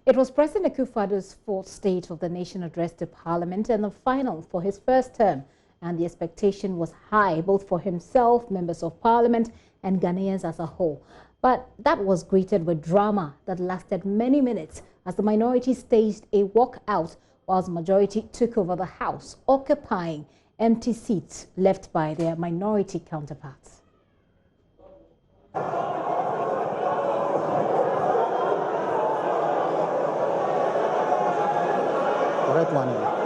It was President Akufo-Addo's fourth State of the Nation address to Parliament and the final for his first term. And the expectation was high, both for himself, members of Parliament, and Ghanaians as a whole. But that was greeted with drama that lasted many minutes as the minority staged a walkout whilst the majority took over the House, occupying empty seats left by their minority counterparts. Correct one.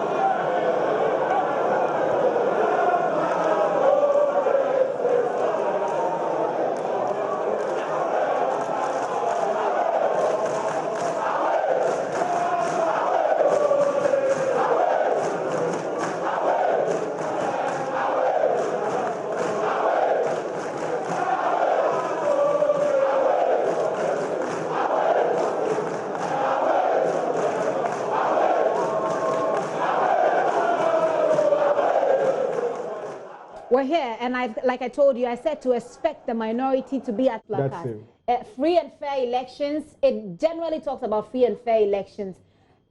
We're here, and like I told you, I said to expect the minority to be at placard. Free and fair elections. It generally talks about free and fair elections.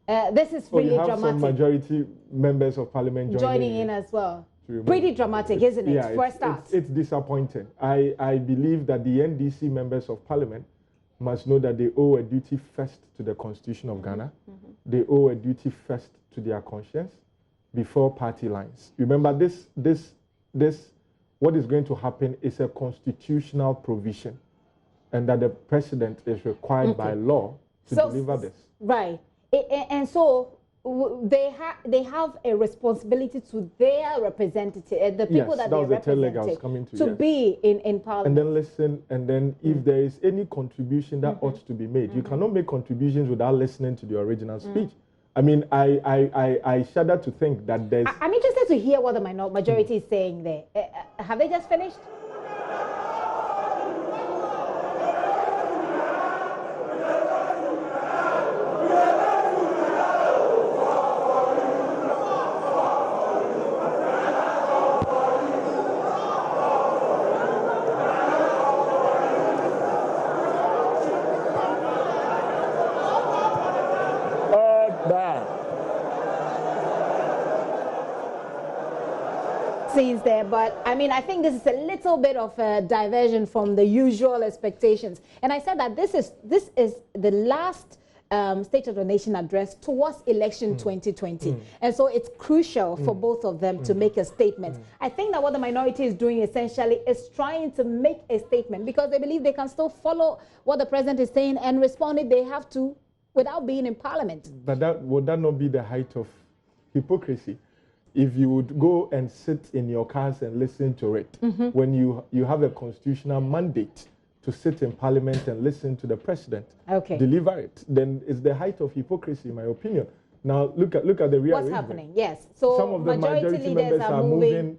This is really dramatic. Some majority members of Parliament joining in as well. Pretty dramatic, isn't it? Yeah, for a start. It's disappointing. I believe that the NDC members of Parliament must know that they owe a duty first to the Constitution of Ghana. They owe a duty first to their conscience before party lines. Remember, what is going to happen is a constitutional provision, and that the president is required by law to deliver this. Right, and so they have a responsibility to their representative, the people that they represent, to be in Parliament. And then listen, and then if there is any contribution that ought to be made, you cannot make contributions without listening to the original speech. I mean, I shudder to think that there's... I'm interested to hear what the majority is saying there. Have they just finished? Scenes there, but I mean, I think this is a little bit of a diversion from the usual expectations. And I said that this is the last State of the Nation address towards election 2020, and so it's crucial for both of them to make a statement. I think that what the minority is doing essentially is trying to make a statement because they believe they can still follow what the president is saying and respond if they have to without being in Parliament. But would that not be the height of hypocrisy? If you would go and sit in your cars and listen to it, when you have a constitutional mandate to sit in Parliament and listen to the president deliver it, then it's the height of hypocrisy, in my opinion. Now look at the rearrangement. What's happening? Yes, so some of the majority leaders are moving.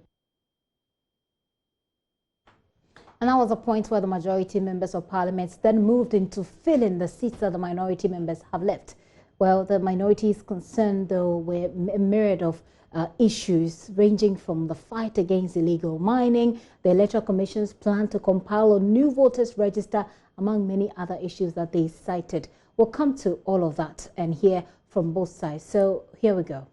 And that was a point where the majority members of Parliament then moved in to fill in the seats that the minority members have left. Well, the minority is concerned, though, with a myriad of issues ranging from the fight against illegal mining, the Electoral Commission's plan to compile a new voters register, among many other issues that they cited. We'll come to all of that and hear from both sides. So here we go.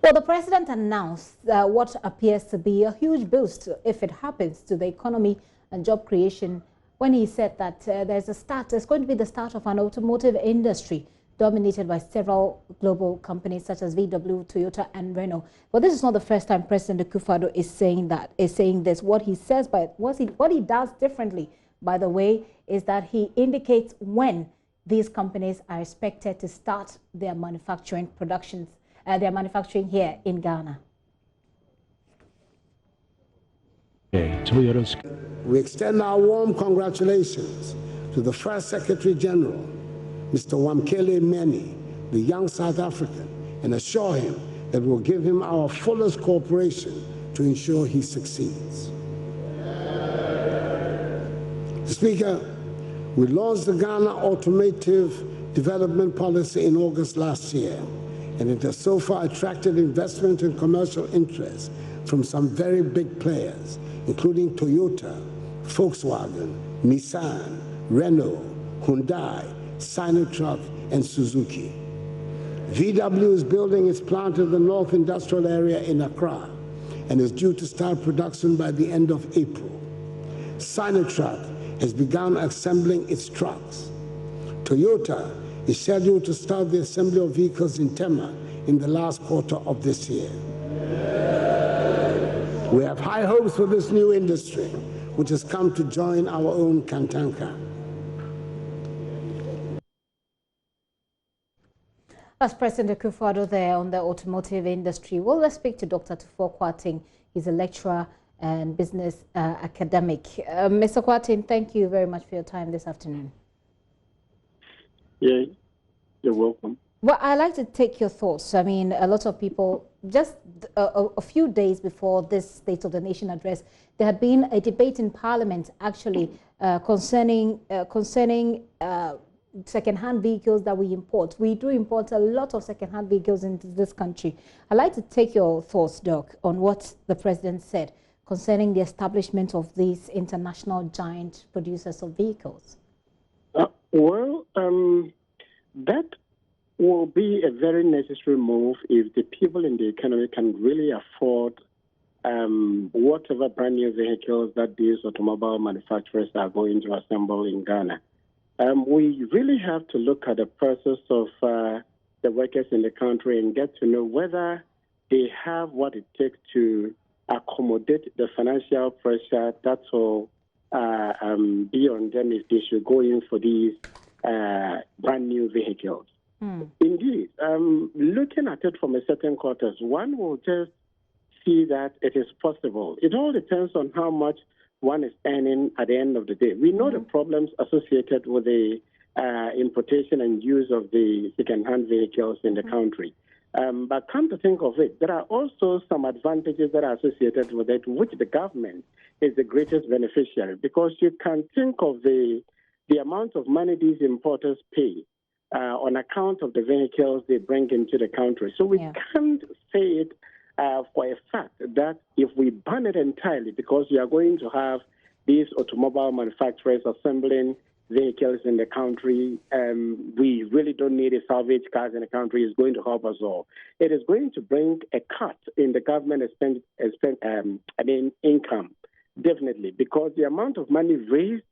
Well, the president announced what appears to be a huge boost, if it happens, to the economy and job creation when he said that there's going to be the start of an automotive industry dominated by several global companies such as VW, Toyota, and Renault. But this is not the first time President Akufo-Addo is saying this. What he says, but what he does differently, by the way, is that he indicates when these companies are expected to start their manufacturing productions. They're manufacturing here in Ghana. We extend our warm congratulations to the First Secretary General, Mr. Wamkele Meni, the young South African, and assure him that we'll give him our fullest cooperation to ensure he succeeds. Speaker, we launched the Ghana Automotive Development Policy in August last year, and it has so far attracted investment and commercial interest from some very big players, including Toyota, Volkswagen, Nissan, Renault, Hyundai, Sinotruk, and Suzuki. VW is building its plant in the North Industrial Area in Accra and is due to start production by the end of April. Sinotruk has begun assembling its trucks. Toyota is scheduled to start the assembly of vehicles in Tema in the last quarter of this year. We have high hopes for this new industry, which has come to join our own Kantanka. As President Akufo-Addo there on the automotive industry, well, let's speak to Dr. Tufo Kwarteng. He's a lecturer and business academic. Mr. Kwarteng, thank you very much for your time this afternoon. Yeah, you're welcome. Well, I'd like to take your thoughts. I mean, a lot of people, just a few days before this State of the Nation address, there had been a debate in Parliament actually concerning second-hand vehicles that we import. We do import a lot of second-hand vehicles into this country. I'd like to take your thoughts, Doc, on what the President said concerning the establishment of these international giant producers of vehicles. That will be a very necessary move if the people in the economy can really afford whatever brand new vehicles that these automobile manufacturers are going to assemble in Ghana. We really have to look at the process of the workers in the country and get to know whether they have what it takes to accommodate the financial pressure that will be on them if they should go in for these brand new vehicles. Indeed, looking at it from a certain quarters, one will just see that it is possible. It all depends on how much one is earning at the end of the day. We know the problems associated with the importation and use of the second-hand vehicles in the country. But come to think of it, there are also some advantages that are associated with it, which the government is the greatest beneficiary, because you can think of the amount of money these importers pay on account of the vehicles they bring into the country. So we can't say it for a fact that if we ban it entirely, because we are going to have these automobile manufacturers assembling vehicles in the country, we really don't need a salvage cars in the country. It's going to help us all. It is going to bring a cut in the government income, definitely, because the amount of money raised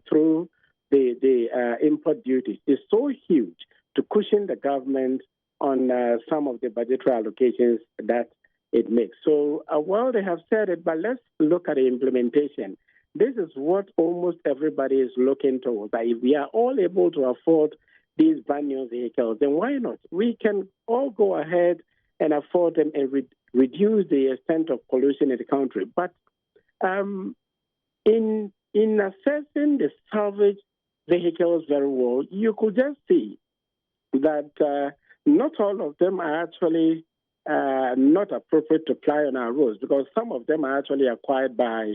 through the import duties is so huge to cushion the government on some of the budgetary allocations that it makes. So, well, they have said it, but let's look at the implementation. This is what almost everybody is looking towards. That if we are all able to afford these brand new vehicles, then why not? We can all go ahead and afford them and reduce the extent of pollution in the country. But in assessing the salvage vehicles very well, you could just see that not all of them are actually not appropriate to ply on our roads, because some of them are actually acquired by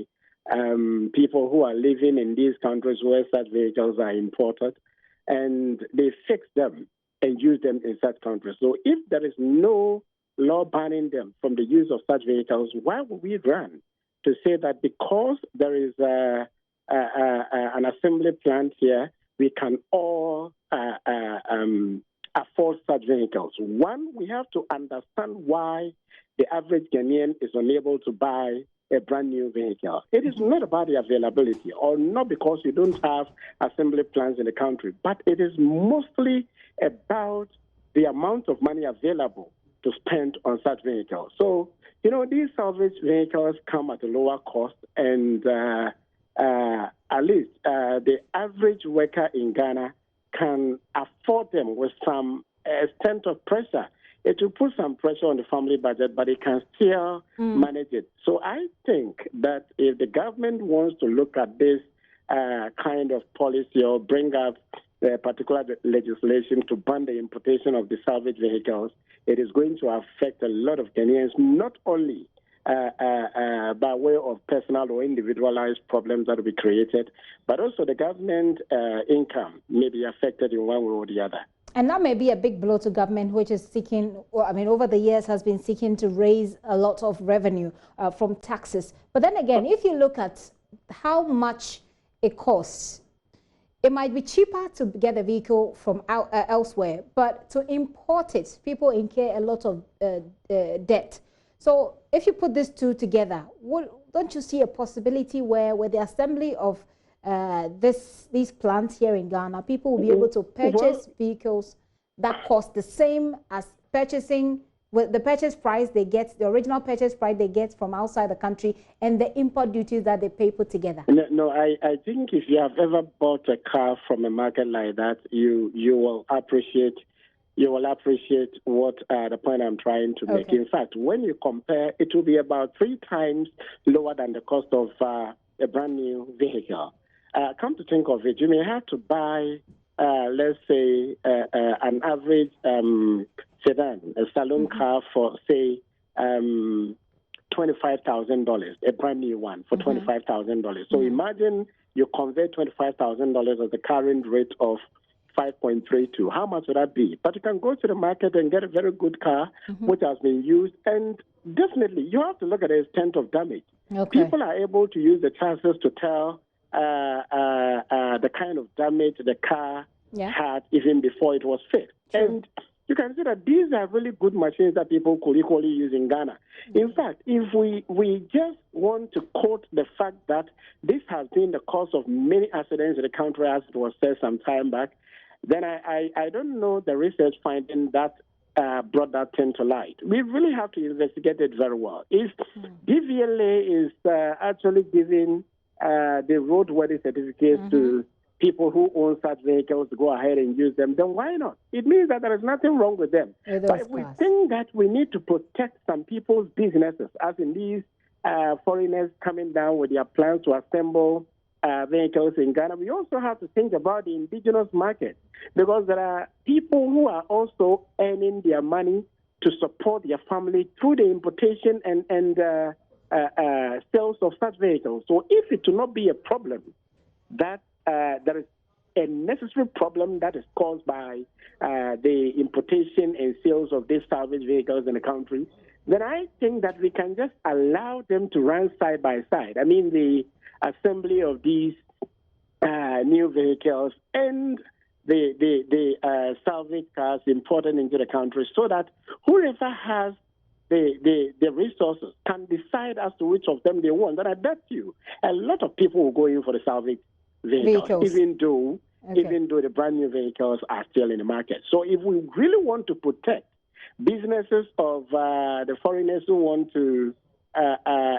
people who are living in these countries where such vehicles are imported, and they fix them and use them in such countries. So if there is no law banning them from the use of such vehicles, why would we run to say that because there is an assembly plant here, we can all afford such vehicles? One, we have to understand why the average Ghanaian is unable to buy a brand new vehicle. It is not about the availability, or not because you don't have assembly plants in the country, but it is mostly about the amount of money available to spend on such vehicles. So, you know, these salvage vehicles come at a lower cost, and at least the average worker in Ghana can afford them with some extent of pressure. It will put some pressure on the family budget, but it can still manage it. So I think that if the government wants to look at this kind of policy or bring up particular legislation to ban the importation of the salvage vehicles, it is going to affect a lot of Ghanaians, not only by way of personal or individualized problems that will be created, but also the government income may be affected in one way or the other. And that may be a big blow to government, which is seeking, well, I mean, over the years has been seeking to raise a lot of revenue from taxes. But then again, if you look at how much it costs, it might be cheaper to get a vehicle from elsewhere, but to import it, people incur a lot of debt. So if you put these two together, don't you see a possibility where with the assembly of these plants here in Ghana, people will be able to purchase vehicles that cost the same as purchasing with the purchase price they get, the original purchase price they get from outside the country, and the import duties that they pay put together? No, I think if you have ever bought a car from a market like that, you will appreciate what the point I'm trying to make. Okay. In fact, when you compare, it will be about 3 times lower than the cost of a brand new vehicle. Come to think of it, you may have to buy, let's say, an average sedan, a saloon car for, say, $25,000, a brand new one for $25,000. So imagine you convert $25,000 as the current rate of 5.32. How much would that be? But you can go to the market and get a very good car which has been used, and definitely you have to look at the extent of damage. Okay. People are able to use the chances to tell the kind of damage the car had even before it was fixed. True. And you can see that these are really good machines that people could equally use in Ghana. In fact, if we just want to quote the fact that this has been the cause of many accidents in the country, as it was said some time back, then I don't know the research finding that brought that thing to light. We really have to investigate it very well. If DVLA is actually giving the roadworthy certificates to people who own such vehicles to go ahead and use them, then why not? It means that there is nothing wrong with them. But if we think that we need to protect some people's businesses, as in these foreigners coming down with their plans to assemble vehicles in Ghana, we also have to think about the indigenous market, because there are people who are also earning their money to support their family through the importation and sales of such vehicles. So if it will not be a problem that there is a necessary problem that is caused by the importation and sales of these salvage vehicles in the country, then I think that we can just allow them to run side by side. I mean, the assembly of these new vehicles and the salvage cars imported into the country, so that whoever has the resources can decide as to which of them they want. And I bet you a lot of people will go in for the salvage vehicles. Even though the brand new vehicles are still in the market. So if we really want to protect businesses of the foreigners who want to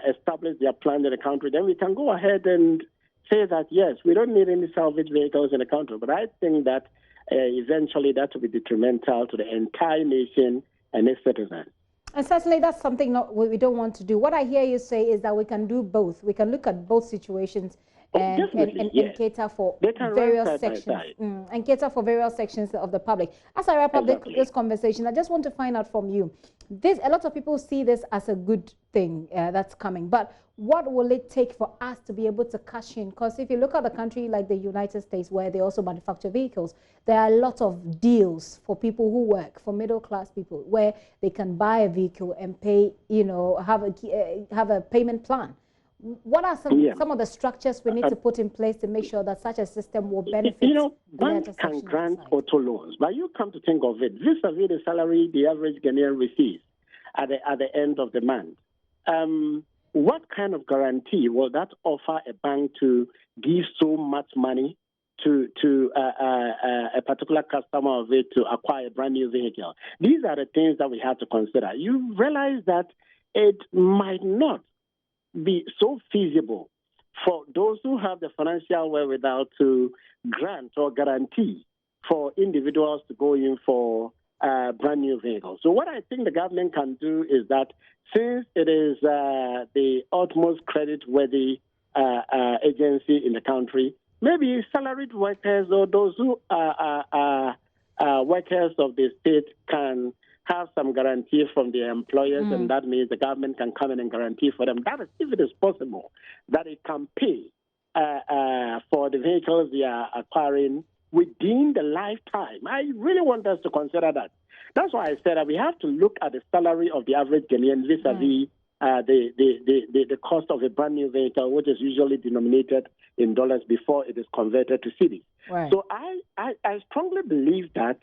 establish their plan in the country, then we can go ahead and say that, yes, we don't need any salvage vehicles in the country. But I think that eventually that will be detrimental to the entire nation and its citizens. And certainly that's something we don't want to do. What I hear you say is that we can do both. We can look at both situations and cater for various sections and cater for various sections of the public. As I wrap up this conversation, I just want to find out from you. A lot of people see this as a good thing that's coming, but what will it take for us to be able to cash in? Because if you look at a country like the United States, where they also manufacture vehicles, there are a lot of deals for people who work, for middle class people, where they can buy a vehicle and pay, have a payment plan. What are some of the structures we need to put in place to make sure that such a system will benefit? Banks can grant auto loans, but you come to think of it, vis-a-vis the salary the average Ghanaian receives at the end of the month. What kind of guarantee will that offer a bank to give so much money to a particular customer of it to acquire a brand new vehicle? These are the things that we have to consider. You realize that it might not be so feasible for those who have the financial wherewithal to grant or guarantee for individuals to go in for brand new vehicles. So what I think the government can do is that, since it is the utmost credit-worthy agency in the country, maybe salaried workers or those who are workers of the state can have some guarantee from the employers, and that means the government can come in and guarantee for them. That is, if it is possible, that it can pay for the vehicles they are acquiring within the lifetime. I really want us to consider that. That's why I said that we have to look at the salary of the average Ghanaian vis-a-vis the cost of a brand new vehicle, which is usually denominated in dollars before it is converted to cedis. Right. So I strongly believe that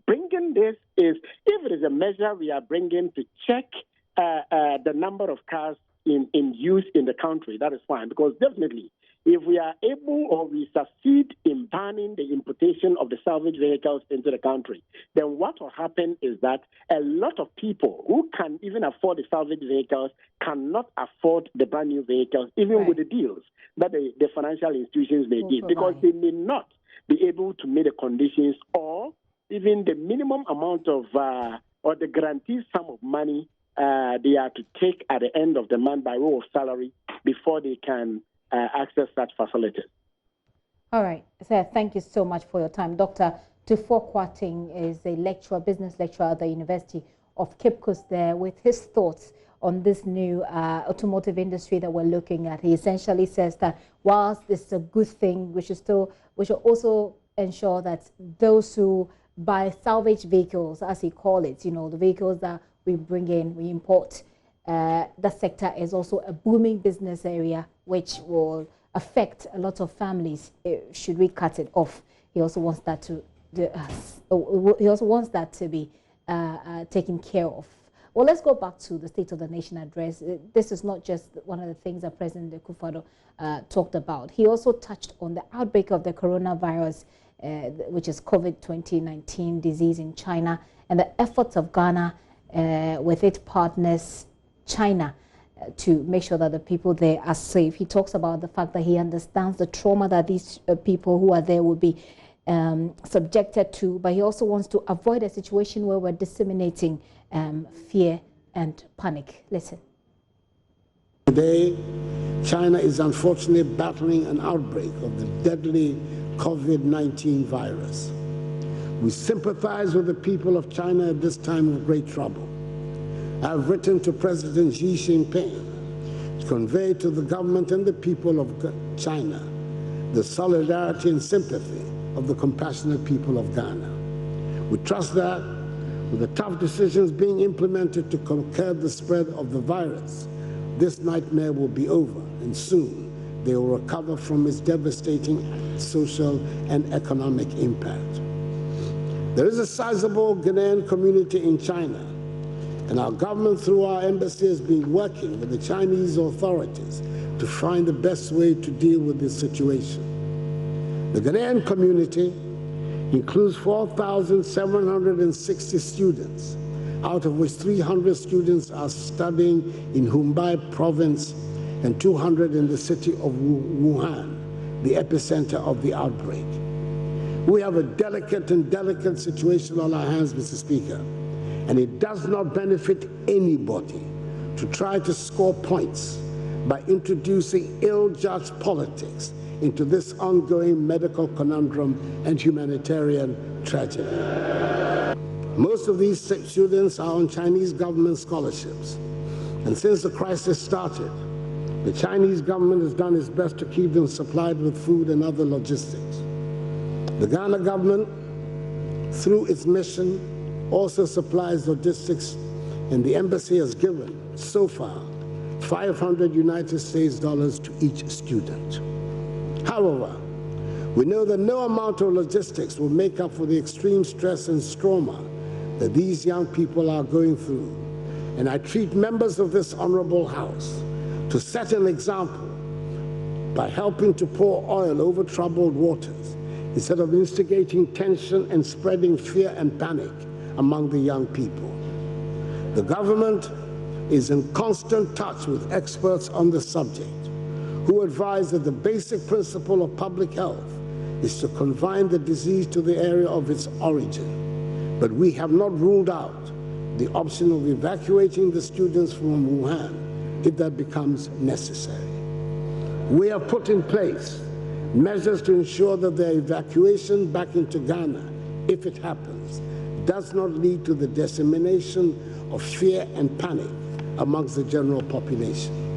bringing this is, if it is a measure we are bringing to check the number of cars in use in the country, that is fine, because definitely if we are able or we succeed in banning the importation of the salvage vehicles into the country, then what will happen is that a lot of people who can even afford the salvage vehicles cannot afford the brand new vehicles, even with the deals that the financial institutions may give, because they may not be able to meet the conditions or even the minimum amount of or the guaranteed sum of money they are to take at the end of the month by way of salary before they can access such facilities. All right, sir, thank you so much for your time. Dr. Tufo Kwarteng is a lecturer, business lecturer at the University of Cape Coast there, with his thoughts on this new automotive industry that we're looking at. He essentially says that whilst this is a good thing, we should also ensure that those who buy salvage vehicles, as he calls it, you know, the vehicles that we bring in, we import, the sector is also a booming business area, which will affect a lot of families should we cut it off. He also wants that to be taken care of. Well, let's go back to the State of the Nation address. This is not just one of the things that President Akufo-Addo talked about. He also touched on the outbreak of the coronavirus, which is COVID-19 disease in China, and the efforts of Ghana with its partners, China, to make sure that the people there are safe. He talks about the fact that he understands the trauma that these people who are there will be subjected to, but he also wants to avoid a situation where we're disseminating fear and panic. Listen. Today, China is unfortunately battling an outbreak of the deadly COVID-19 virus. We sympathize with the people of China at this time of great trouble. I have written to President Xi Jinping to convey to the government and the people of China the solidarity and sympathy of the compassionate people of Ghana. We trust that with the tough decisions being implemented to curb the spread of the virus, this nightmare will be over, and soon they will recover from its devastating social and economic impact. There is a sizable Ghanaian community in China, and our government, through our embassy, has been working with the Chinese authorities to find the best way to deal with this situation. The Ghanaian community includes 4,760 students, out of which 300 students are studying in Hubei province and 200 in the city of Wuhan, the epicenter of the outbreak. We have a delicate situation on our hands, Mr. Speaker, and it does not benefit anybody to try to score points by introducing ill-judged politics into this ongoing medical conundrum and humanitarian tragedy. Most of these students are on Chinese government scholarships, and since the crisis started, the Chinese government has done its best to keep them supplied with food and other logistics. The Ghana government, through its mission, also supplies logistics, and the embassy has given, so far, 500 United States dollars to each student. However, we know that no amount of logistics will make up for the extreme stress and trauma that these young people are going through, and I treat members of this honorable House to set an example by helping to pour oil over troubled waters instead of instigating tension and spreading fear and panic among the young people. The government is in constant touch with experts on the subject, who advise that the basic principle of public health is to confine the disease to the area of its origin. But we have not ruled out the option of evacuating the students from Wuhan if that becomes necessary. We have put in place measures to ensure that their evacuation back into Ghana, if it happens, does not lead to the dissemination of fear and panic amongst the general population.